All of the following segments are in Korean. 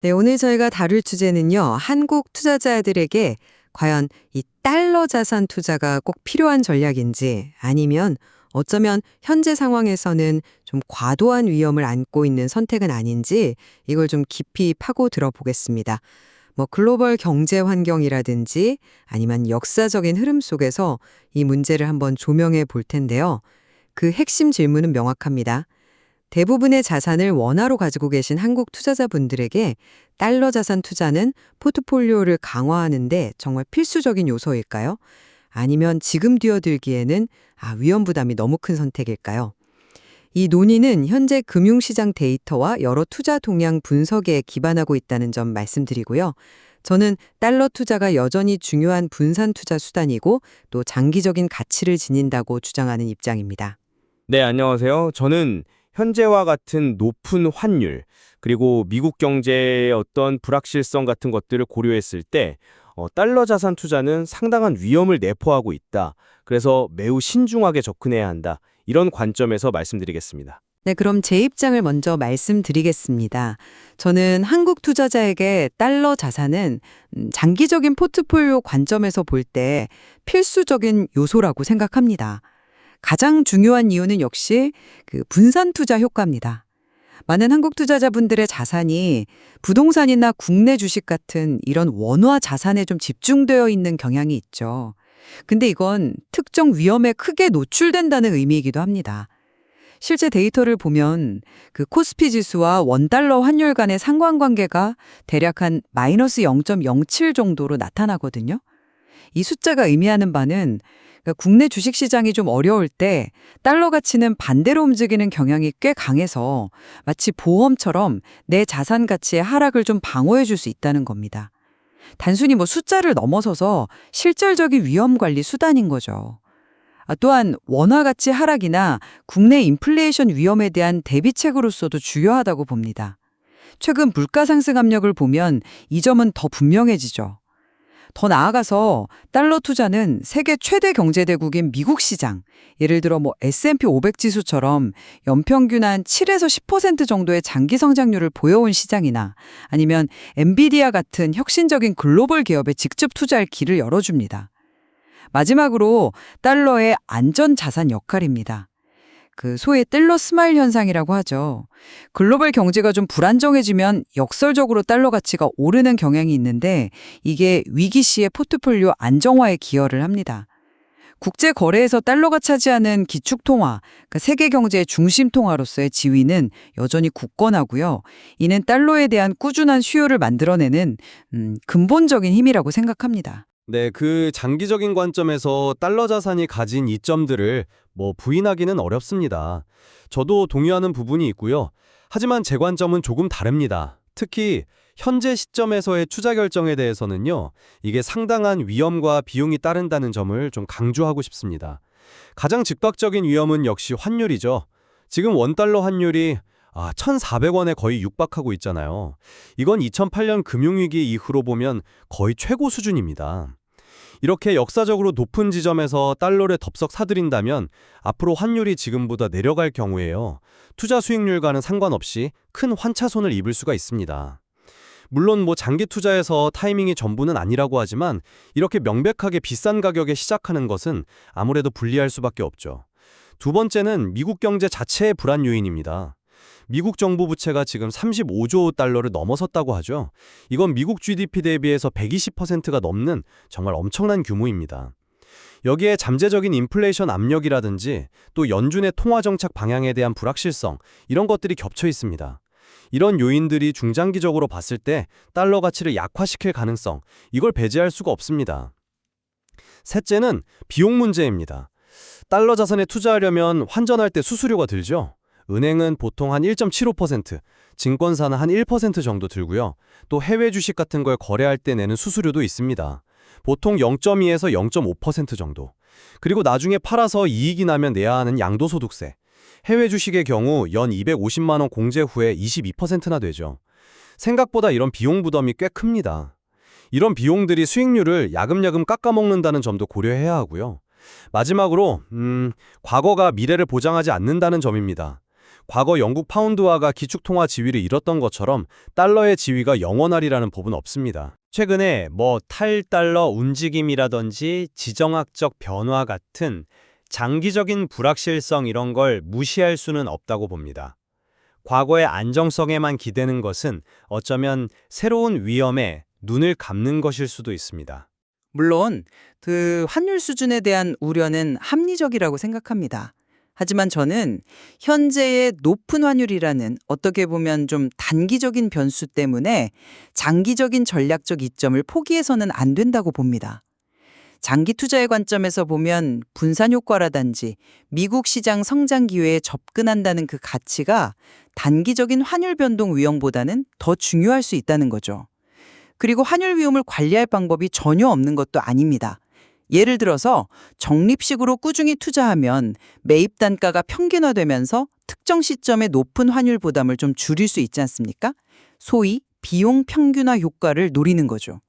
네, 오늘 저희가 다룰 주제는요. 한국 투자자들에게 과연 이 달러 자산 투자가 꼭 필요한 전략인지 아니면 어쩌면 현재 상황에서는 좀 과도한 위험을 안고 있는 선택은 아닌지 이걸 좀 깊이 파고 들어보겠습니다. 뭐 글로벌 경제 환경이라든지 아니면 역사적인 흐름 속에서 이 문제를 한번 조명해 볼 텐데요. 그 핵심 질문은 명확합니다. 대부분의 자산을 원화로 가지고 계신 한국 투자자분들에게 달러 자산 투자는 포트폴리오를 강화하는데 정말 필수적인 요소일까요? 아니면 지금 뛰어들기에는 위험 부담이 너무 큰 선택일까요? 이 논의는 현재 금융시장 데이터와 여러 투자 동향 분석에 기반하고 있다는 점 말씀드리고요. 저는 달러 투자가 여전히 중요한 분산 투자 수단이고 또 장기적인 가치를 지닌다고 주장하는 입장입니다. 네, 안녕하세요. 저는 현재와 같은 높은 환율, 그리고 미국 경제의 어떤 불확실성 같은 것들을 고려했을 때 달러 자산 투자는 상당한 위험을 내포하고 있다. 그래서 매우 신중하게 접근해야 한다. 이런 관점에서 말씀드리겠습니다. 네, 그럼 제 입장을 먼저 말씀드리겠습니다. 저는 한국 투자자에게 달러 자산은 장기적인 포트폴리오 관점에서 볼 때 필수적인 요소라고 생각합니다. 가장 중요한 이유는 역시 그 분산 투자 효과입니다. 많은 한국 투자자분들의 자산이 부동산이나 국내 주식 같은 이런 원화 자산에 좀 집중되어 있는 경향이 있죠. 근데 이건 특정 위험에 크게 노출된다는 의미이기도 합니다. 실제 데이터를 보면 그 코스피 지수와 원달러 환율 간의 상관관계가 대략 한 마이너스 0.07 정도로 나타나거든요. 이 숫자가 의미하는 바는 국내 주식시장이 좀 어려울 때 달러 가치는 반대로 움직이는 경향이 꽤 강해서 마치 보험처럼 내 자산 가치의 하락을 좀 방어해 줄 수 있다는 겁니다. 단순히 뭐 숫자를 넘어서서 실질적인 위험 관리 수단인 거죠. 또한 원화 가치 하락이나 국내 인플레이션 위험에 대한 대비책으로서도 중요하다고 봅니다. 최근 물가 상승 압력을 보면 이 점은 더 분명해지죠. 더 나아가서 달러 투자는 세계 최대 경제대국인 미국 시장, 예를 들어 뭐 S&P 500 지수처럼 연평균 한 7에서 10% 정도의 장기 성장률을 보여온 시장이나 아니면 엔비디아 같은 혁신적인 글로벌 기업에 직접 투자할 길을 열어줍니다. 마지막으로 달러의 안전 자산 역할입니다. 그 소위 달러 스마일 현상이라고 하죠. 글로벌 경제가 좀 불안정해지면 역설적으로 달러 가치가 오르는 경향이 있는데 이게 위기 시의 포트폴리오 안정화에 기여를 합니다. 국제 거래에서 달러가 차지하는 기축통화, 그러니까 세계 경제의 중심 통화로서의 지위는 여전히 굳건하고요. 이는 달러에 대한 꾸준한 수요를 만들어내는 근본적인 힘이라고 생각합니다. 네, 그 장기적인 관점에서 달러 자산이 가진 이점들을 부인하기는 어렵습니다. 저도 동의하는 부분이 있고요. 하지만 제 관점은 조금 다릅니다. 특히 현재 시점에서의 투자 결정에 대해서는요, 이게 상당한 위험과 비용이 따른다는 점을 좀 강조하고 싶습니다. 가장 즉각적인 위험은 역시 환율이죠. 지금 원달러 환율이 1,400원에 거의 육박하고 있잖아요. 이건 2008년 금융위기 이후로 보면 거의 최고 수준입니다. 이렇게 역사적으로 높은 지점에서 달러를 덥석 사들인다면 앞으로 환율이 지금보다 내려갈 경우에요. 투자 수익률과는 상관없이 큰 환차손을 입을 수가 있습니다. 물론 장기 투자에서 타이밍이 전부는 아니라고 하지만 이렇게 명백하게 비싼 가격에 시작하는 것은 아무래도 불리할 수밖에 없죠. 두 번째는 미국 경제 자체의 불안 요인입니다. 미국 정부 부채가 지금 35조 달러를 넘어섰다고 하죠. 이건 미국 GDP 대비해서 120%가 넘는 정말 엄청난 규모입니다. 여기에 잠재적인 인플레이션 압력이라든지 또 연준의 통화 정책 방향에 대한 불확실성, 이런 것들이 겹쳐 있습니다. 이런 요인들이 중장기적으로 봤을 때 달러 가치를 약화시킬 가능성, 이걸 배제할 수가 없습니다. 셋째는 비용 문제입니다. 달러 자산에 투자하려면 환전할 때 수수료가 들죠. 은행은 보통 한 1.75%, 증권사는 한 1% 정도 들고요. 또 해외 주식 같은 걸 거래할 때 내는 수수료도 있습니다. 보통 0.2에서 0.5% 정도. 그리고 나중에 팔아서 이익이 나면 내야 하는 양도소득세. 해외 주식의 경우 연 250만 원 공제 후에 22%나 되죠. 생각보다 이런 비용 부담이 꽤 큽니다. 이런 비용들이 수익률을 야금야금 깎아먹는다는 점도 고려해야 하고요. 마지막으로 과거가 미래를 보장하지 않는다는 점입니다. 과거 영국 파운드화가 기축통화 지위를 잃었던 것처럼 달러의 지위가 영원하리라는 법은 없습니다. 최근에 탈달러 움직임이라든지 지정학적 변화 같은 장기적인 불확실성 이런 걸 무시할 수는 없다고 봅니다. 과거의 안정성에만 기대는 것은 어쩌면 새로운 위험에 눈을 감는 것일 수도 있습니다. 물론 그 환율 수준에 대한 우려는 합리적이라고 생각합니다. 하지만 저는 현재의 높은 환율이라는 어떻게 보면 좀 단기적인 변수 때문에 장기적인 전략적 이점을 포기해서는 안 된다고 봅니다. 장기 투자의 관점에서 보면 분산 효과라든지 미국 시장 성장 기회에 접근한다는 그 가치가 단기적인 환율 변동 위험보다는 더 중요할 수 있다는 거죠. 그리고 환율 위험을 관리할 방법이 전혀 없는 것도 아닙니다. 예를 들어서 적립식으로 꾸준히 투자하면 매입 단가가 평균화되면서 특정 시점에 높은 환율 부담을 좀 줄일 수 있지 않습니까? 소위 비용 평균화 효과를 노리는 거죠.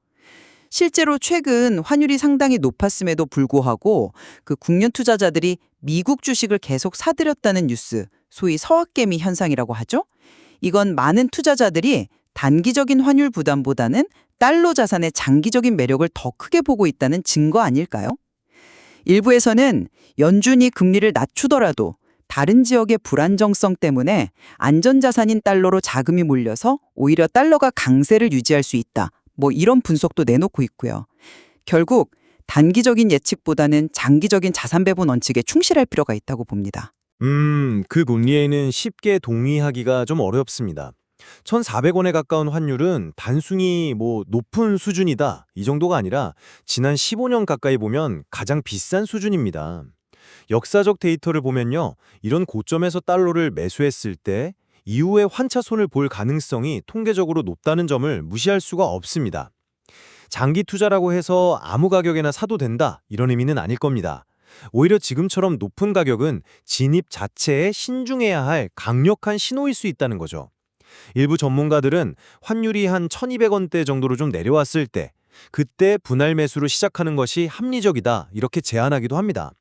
실제로 최근 환율이 상당히 높았음에도 불구하고 그 국내 투자자들이 미국 주식을 계속 사들였다는 뉴스, 소위 서학개미 현상이라고 하죠. 이건 많은 투자자들이 단기적인 환율 부담보다는 달러 자산의 장기적인 매력을 더 크게 보고 있다는 증거 아닐까요? 일부에서는 연준이 금리를 낮추더라도 다른 지역의 불안정성 때문에 안전자산인 달러로 자금이 몰려서 오히려 달러가 강세를 유지할 수 있다. 이런 분석도 내놓고 있고요. 결국 단기적인 예측보다는 장기적인 자산 배분 원칙에 충실할 필요가 있다고 봅니다. 그 논리에는 쉽게 동의하기가 좀 어렵습니다. 1,400원에 가까운 환율은 단순히 높은 수준이다 이 정도가 아니라 지난 15년 가까이 보면 가장 비싼 수준입니다. 역사적 데이터를 보면요. 이런 고점에서 달러를 매수했을 때 이후에 환차손을 볼 가능성이 통계적으로 높다는 점을 무시할 수가 없습니다. 장기 투자라고 해서 아무 가격에나 사도 된다 이런 의미는 아닐 겁니다. 오히려 지금처럼 높은 가격은 진입 자체에 신중해야 할 강력한 신호일 수 있다는 거죠. 일부 전문가들은 환율이 한 1,200원대 정도로 좀 내려왔을 때 그때 분할 매수로 시작하는 것이 합리적이다 이렇게 제안하기도 합니다.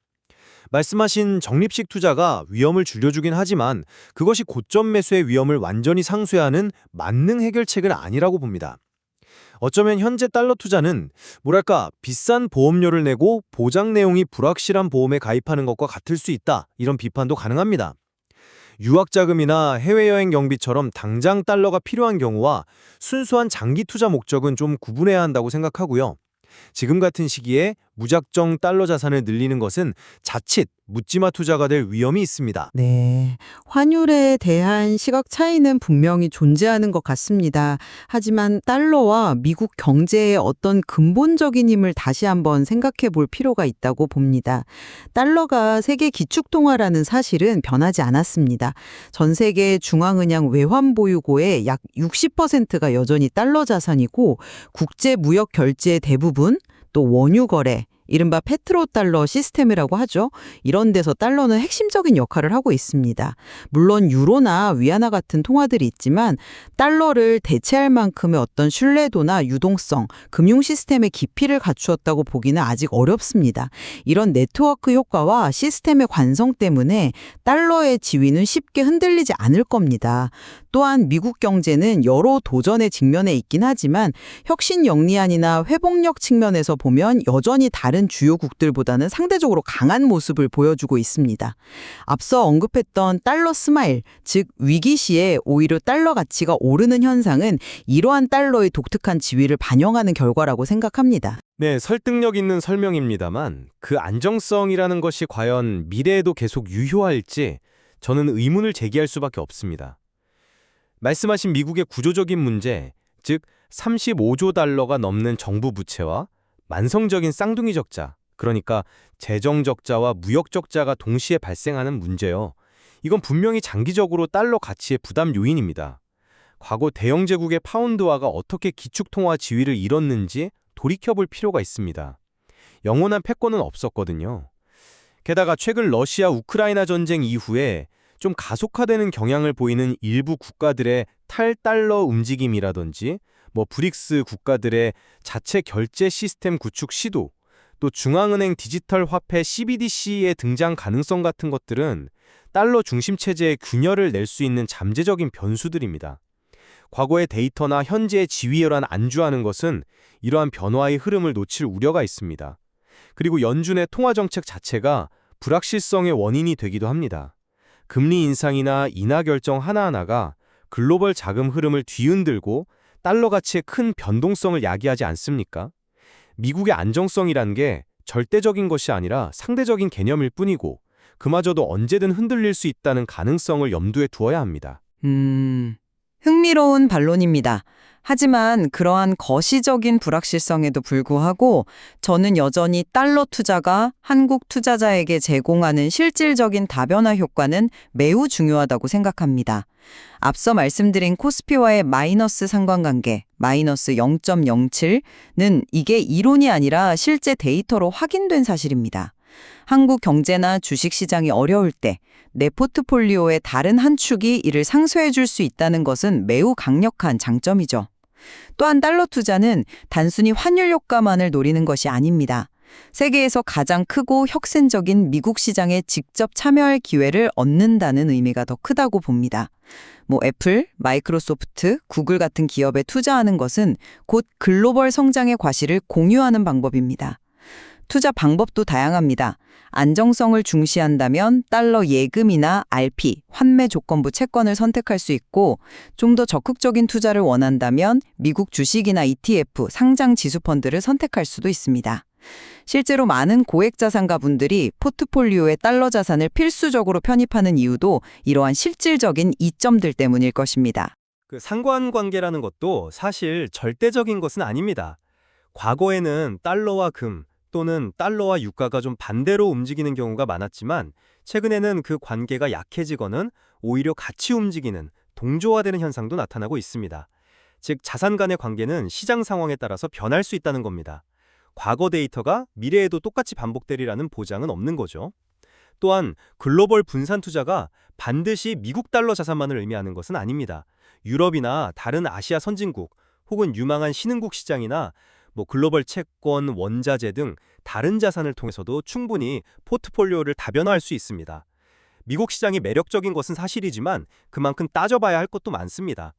말씀하신 적립식 투자가 위험을 줄여주긴 하지만 그것이 고점 매수의 위험을 완전히 상쇄하는 만능 해결책은 아니라고 봅니다. 어쩌면 현재 달러 투자는 비싼 보험료를 내고 보장 내용이 불확실한 보험에 가입하는 것과 같을 수 있다 이런 비판도 가능합니다. 유학자금이나 해외여행 경비처럼 당장 달러가 필요한 경우와 순수한 장기 투자 목적은 좀 구분해야 한다고 생각하고요. 지금 같은 시기에 무작정 달러 자산을 늘리는 것은 자칫 묻지마 투자가 될 위험이 있습니다. 네, 환율에 대한 시각 차이는 분명히 존재하는 것 같습니다. 하지만 달러와 미국 경제의 어떤 근본적인 힘을 다시 한번 생각해 볼 필요가 있다고 봅니다. 달러가 세계 기축통화라는 사실은 변하지 않았습니다. 전 세계 중앙은행 외환 보유고의 약 60%가 여전히 달러 자산이고 국제 무역 결제의 대부분 또 원유 거래, 이른바 페트로달러 시스템이라고 하죠. 이런 데서 달러는 핵심적인 역할을 하고 있습니다. 물론 유로나 위안화 같은 통화들이 있지만 달러를 대체할 만큼의 어떤 신뢰도나 유동성, 금융 시스템의 깊이를 갖추었다고 보기는 아직 어렵습니다. 이런 네트워크 효과와 시스템의 관성 때문에 달러의 지위는 쉽게 흔들리지 않을 겁니다. 또한 미국 경제는 여러 도전에 직면해 있긴 하지만 혁신 영리안이나 회복력 측면에서 보면 여전히 다른 주요국들보다는 상대적으로 강한 모습을 보여주고 있습니다. 앞서 언급했던 달러 스마일, 즉 위기 시에 오히려 달러 가치가 오르는 현상은 이러한 달러의 독특한 지위를 반영하는 결과라고 생각합니다. 네, 설득력 있는 설명입니다만 그 안정성이라는 것이 과연 미래에도 계속 유효할지 저는 의문을 제기할 수밖에 없습니다. 말씀하신 미국의 구조적인 문제, 즉 35조 달러가 넘는 정부 부채와 만성적인 쌍둥이 적자, 그러니까 재정 적자와 무역 적자가 동시에 발생하는 문제요. 이건 분명히 장기적으로 달러 가치의 부담 요인입니다. 과거 대영 제국의 파운드화가 어떻게 기축통화 지위를 잃었는지 돌이켜볼 필요가 있습니다. 영원한 패권은 없었거든요. 게다가 최근 러시아 우크라이나 전쟁 이후에 좀 가속화되는 경향을 보이는 일부 국가들의 탈달러 움직임이라든지 브릭스 국가들의 자체 결제 시스템 구축 시도, 또 중앙은행 디지털 화폐 CBDC의 등장 가능성 같은 것들은 달러 중심 체제의 균열을 낼 수 있는 잠재적인 변수들입니다. 과거의 데이터나 현재의 지위에만 안주하는 것은 이러한 변화의 흐름을 놓칠 우려가 있습니다. 그리고 연준의 통화 정책 자체가 불확실성의 원인이 되기도 합니다. 금리 인상이나 인하 결정 하나하나가 글로벌 자금 흐름을 뒤흔들고 달러 가치의 큰 변동성을 야기하지 않습니까? 미국의 안정성이란 게 절대적인 것이 아니라 상대적인 개념일 뿐이고 그마저도 언제든 흔들릴 수 있다는 가능성을 염두에 두어야 합니다. 흥미로운 반론입니다. 하지만 그러한 거시적인 불확실성에도 불구하고 저는 여전히 달러 투자가 한국 투자자에게 제공하는 실질적인 다변화 효과는 매우 중요하다고 생각합니다. 앞서 말씀드린 코스피와의 마이너스 상관관계, 마이너스 0.07는 이게 이론이 아니라 실제 데이터로 확인된 사실입니다. 한국 경제나 주식시장이 어려울 때 내 포트폴리오의 다른 한 축이 이를 상쇄해 줄 수 있다는 것은 매우 강력한 장점이죠. 또한 달러 투자는 단순히 환율 효과만을 노리는 것이 아닙니다. 세계에서 가장 크고 혁신적인 미국 시장에 직접 참여할 기회를 얻는다는 의미가 더 크다고 봅니다. 애플, 마이크로소프트, 구글 같은 기업에 투자하는 것은 곧 글로벌 성장의 과실을 공유하는 방법입니다. 투자 방법도 다양합니다. 안정성을 중시한다면 달러 예금이나 RP, 환매 조건부 채권을 선택할 수 있고 좀 더 적극적인 투자를 원한다면 미국 주식이나 ETF, 상장 지수 펀드를 선택할 수도 있습니다. 실제로 많은 고액 자산가 분들이 포트폴리오에 달러 자산을 필수적으로 편입하는 이유도 이러한 실질적인 이점들 때문일 것입니다. 그 상관관계라는 것도 사실 절대적인 것은 아닙니다. 과거에는 달러와 금 또는 달러와 유가가 좀 반대로 움직이는 경우가 많았지만 최근에는 그 관계가 약해지거는 오히려 같이 움직이는 동조화되는 현상도 나타나고 있습니다. 즉 자산 간의 관계는 시장 상황에 따라서 변할 수 있다는 겁니다. 과거 데이터가 미래에도 똑같이 반복되리라는 보장은 없는 거죠. 또한 글로벌 분산 투자가 반드시 미국 달러 자산만을 의미하는 것은 아닙니다. 유럽이나 다른 아시아 선진국 혹은 유망한 신흥국 시장이나 글로벌 채권, 원자재 등 다른 자산을 통해서도 충분히 포트폴리오를 다변화할 수 있습니다. 미국 시장이 매력적인 것은 사실이지만 그만큼 따져봐야 할 것도 많습니다.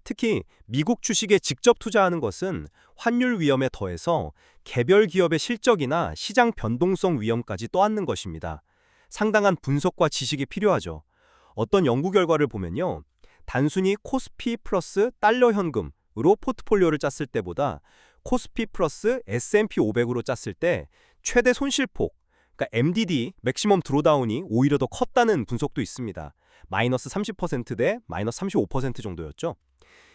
특히 미국 주식에 직접 투자하는 것은 환율 위험에 더해서 개별 기업의 실적이나 시장 변동성 위험까지 떠안는 것입니다. 상당한 분석과 지식이 필요하죠. 어떤 연구 결과를 보면요. 단순히 코스피 플러스 달러 현금으로 포트폴리오를 짰을 때보다 코스피 플러스 S&P 500으로 짰을 때 최대 손실폭, 그러니까 MDD, 맥시멈 드로다운이 오히려 더 컸다는 분석도 있습니다. 마이너스 30% 마이너스 35% 정도였죠.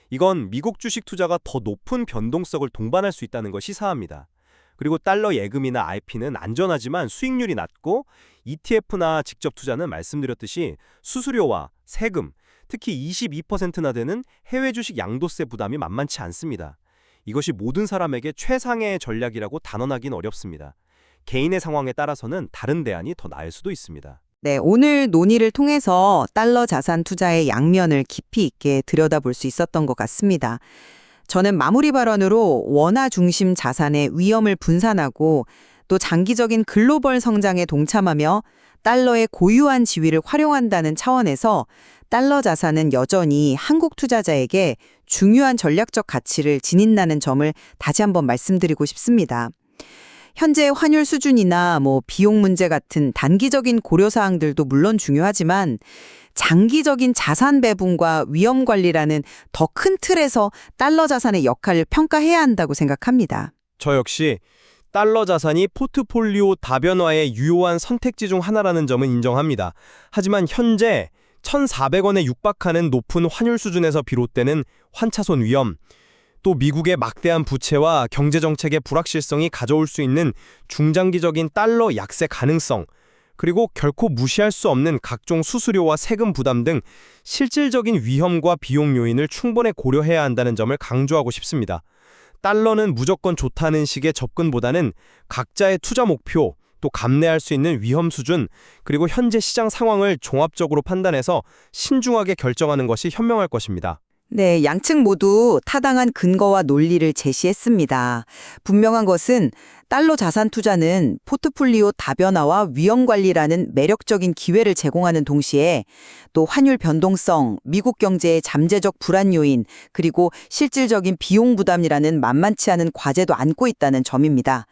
이건 미국 주식 투자가 더 높은 변동성을 동반할 수 있다는 걸 시사합니다. 그리고 달러 예금이나 RP는 안전하지만 수익률이 낮고 ETF나 직접 투자는 말씀드렸듯이 수수료와 세금, 특히 22%나 되는 해외 주식 양도세 부담이 만만치 않습니다. 이것이 모든 사람에게 최상의 전략이라고 단언하긴 어렵습니다. 개인의 상황에 따라서는 다른 대안이 더 나을 수도 있습니다. 네, 오늘 논의를 통해서 달러 자산 투자의 양면을 깊이 있게 들여다볼 수 있었던 것 같습니다. 저는 마무리 발언으로 원화 중심 자산의 위험을 분산하고 또 장기적인 글로벌 성장에 동참하며 달러의 고유한 지위를 활용한다는 차원에서 달러 자산은 여전히 한국 투자자에게 중요한 전략적 가치를 지닌다는 점을 다시 한번 말씀드리고 싶습니다. 현재 환율 수준이나 비용 문제 같은 단기적인 고려사항들도 물론 중요하지만 장기적인 자산 배분과 위험 관리라는 더 큰 틀에서 달러 자산의 역할을 평가해야 한다고 생각합니다. 저 역시 달러 자산이 포트폴리오 다변화의 유효한 선택지 중 하나라는 점은 인정합니다. 하지만 현재 1,400원에 육박하는 높은 환율 수준에서 비롯되는 환차손 위험, 또 미국의 막대한 부채와 경제정책의 불확실성이 가져올 수 있는 중장기적인 달러 약세 가능성, 그리고 결코 무시할 수 없는 각종 수수료와 세금 부담 등 실질적인 위험과 비용 요인을 충분히 고려해야 한다는 점을 강조하고 싶습니다. 달러는 무조건 좋다는 식의 접근보다는 각자의 투자 목표, 또 감내할 수 있는 위험 수준, 그리고 현재 시장 상황을 종합적으로 판단해서 신중하게 결정하는 것이 현명할 것입니다. 네, 양측 모두 타당한 근거와 논리를 제시했습니다. 분명한 것은 달러 자산 투자는 포트폴리오 다변화와 위험 관리라는 매력적인 기회를 제공하는 동시에 또 환율 변동성, 미국 경제의 잠재적 불안 요인, 그리고 실질적인 비용 부담이라는 만만치 않은 과제도 안고 있다는 점입니다.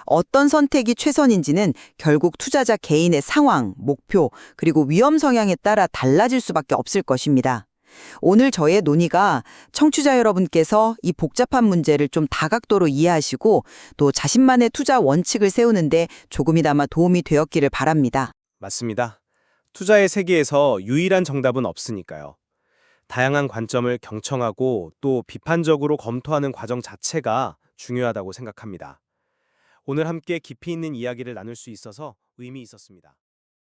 어떤 선택이 최선인지는 결국 투자자 개인의 상황, 목표, 그리고 위험 성향에 따라 달라질 수밖에 없을 것입니다. 오늘 저의 논의가 청취자 여러분께서 이 복잡한 문제를 좀 다각도로 이해하시고 또 자신만의 투자 원칙을 세우는데 조금이나마 도움이 되었기를 바랍니다. 맞습니다. 투자의 세계에서 유일한 정답은 없으니까요. 다양한 관점을 경청하고 또 비판적으로 검토하는 과정 자체가 중요하다고 생각합니다. 오늘 함께 깊이 있는 이야기를 나눌 수 있어서 의미 있었습니다.